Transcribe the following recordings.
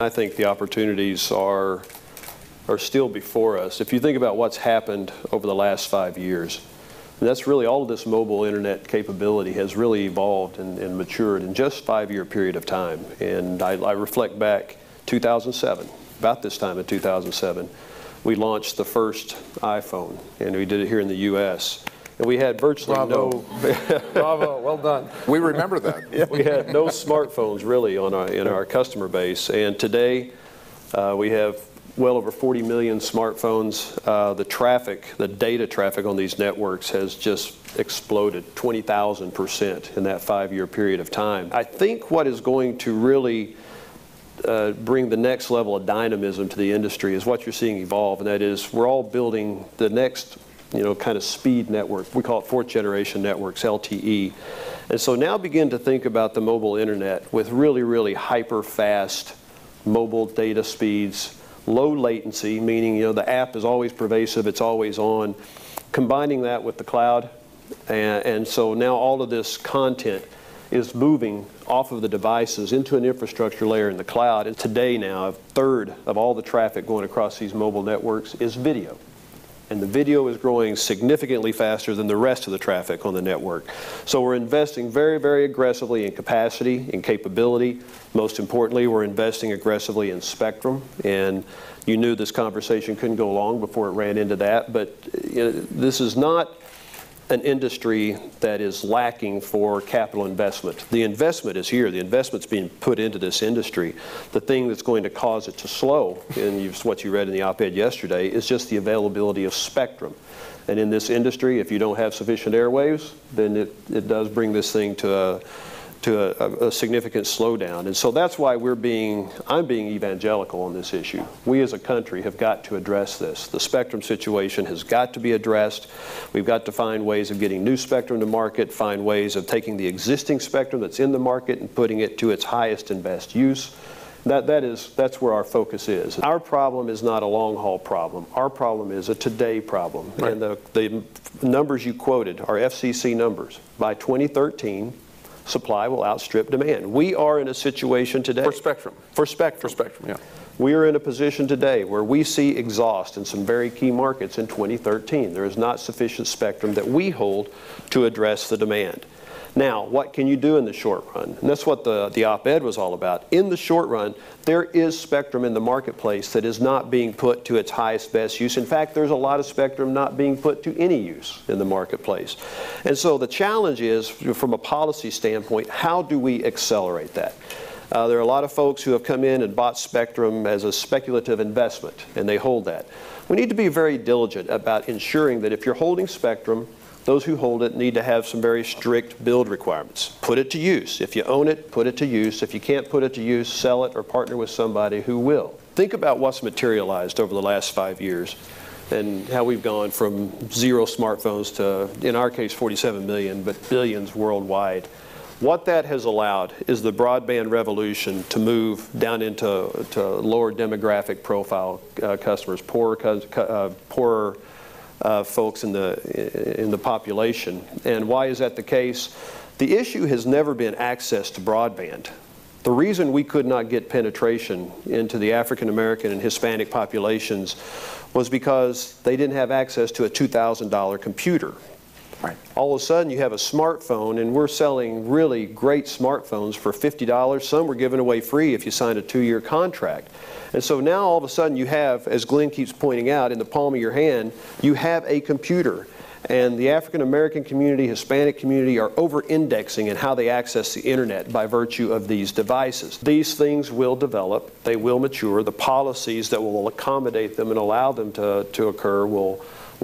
I think the opportunities are still before us. If you think about what's happened over the last 5 years, and that's really all of this mobile internet capability has really evolved and matured in just a 5-year period of time. And I reflect back 2007, about this time in 2007, we launched the first iPhone, and we did it here in the U.S. And we had virtually Bravo, well done. We remember that. Yeah. We had no smartphones really in our customer base, and today we have well over 40 million smartphones. The data traffic on these networks has just exploded 20,000% in that 5-year period of time. I think what is going to really bring the next level of dynamism to the industry is what you're seeing evolve, and that is we're all building the next kind of speed network. We call it fourth generation networks, LTE. And so now begin to think about the mobile internet with really, really hyper fast mobile data speeds, low latency, meaning the app is always pervasive, it's always on, combining that with the cloud. And so now all of this content is moving off of the devices into an infrastructure layer in the cloud. And today now, a third of all the traffic going across these mobile networks is video. And the video is growing significantly faster than the rest of the traffic on the network. So we're investing very, very aggressively in capacity, in capability. Most importantly, we're investing aggressively in spectrum. And you knew this conversation couldn't go long before it ran into that. But this is not an industry that is lacking for capital investment. The investment is here. The investment's being put into this industry. The thing that's going to cause it to slow, and what you read in the op-ed yesterday, is just the availability of spectrum. And in this industry, if you don't have sufficient airwaves, then it does bring this thing to a significant slowdown. And so that's why I'm being evangelical on this issue. We as a country have got to address this. The spectrum situation has got to be addressed. We've got to find ways of getting new spectrum to market, find ways of taking the existing spectrum that's in the market and putting it to its highest and best use. That's where our focus is. Our problem is not a long-haul problem. Our problem is a today problem. Right. And the numbers you quoted are FCC numbers. By 2013, supply will outstrip demand. We are in a situation today. For spectrum. For spectrum. For spectrum, yeah. We are in a position today where we see exhaust in some very key markets in 2013. There is not sufficient spectrum that we hold to address the demand. Now, what can you do in the short run? And that's what the op-ed was all about. In the short run, there is spectrum in the marketplace that is not being put to its highest best use. In fact, there's a lot of spectrum not being put to any use in the marketplace. And so the challenge is, from a policy standpoint, how do we accelerate that? There are a lot of folks who have come in and bought spectrum as a speculative investment, and they hold that. We need to be very diligent about ensuring that if you're holding spectrum, those who hold it need to have some very strict build requirements. Put it to use. If you own it, put it to use. If you can't put it to use, sell it or partner with somebody who will. Think about what's materialized over the last 5 years and how we've gone from 0 smartphones to, in our case, 47 million, but billions worldwide. What that has allowed is the broadband revolution to move down into lower demographic profile customers, poorer folks in the population. And why is that the case? The issue has never been access to broadband. The reason we could not get penetration into the African American and Hispanic populations was because they didn't have access to a $2,000 computer. Right. All of a sudden you have a smartphone, and we're selling really great smartphones for $50. Some we're giving away free if you sign a 2-year contract. And so now all of a sudden you have, as Glenn keeps pointing out, in the palm of your hand, you have a computer. And the African American community, Hispanic community are over-indexing in how they access the internet by virtue of these devices. These things will develop, they will mature, the policies that will accommodate them and allow them to occur will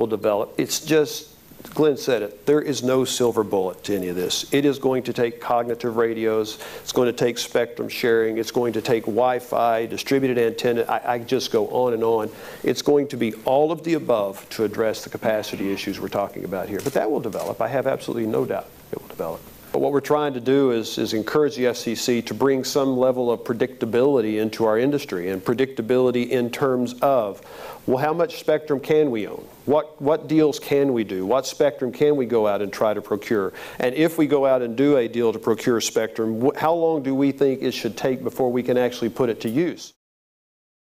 develop. It's just, Glenn said it, there is no silver bullet to any of this. It is going to take cognitive radios, it's going to take spectrum sharing, it's going to take Wi-Fi, distributed antenna, I just go on and on. It's going to be all of the above to address the capacity issues we're talking about here. But that will develop. I have absolutely no doubt it will develop. But what we're trying to do is encourage the FCC to bring some level of predictability into our industry, and predictability in terms of, well, how much spectrum can we own? What deals can we do? What spectrum can we go out and try to procure? And if we go out and do a deal to procure spectrum, how long do we think it should take before we can actually put it to use?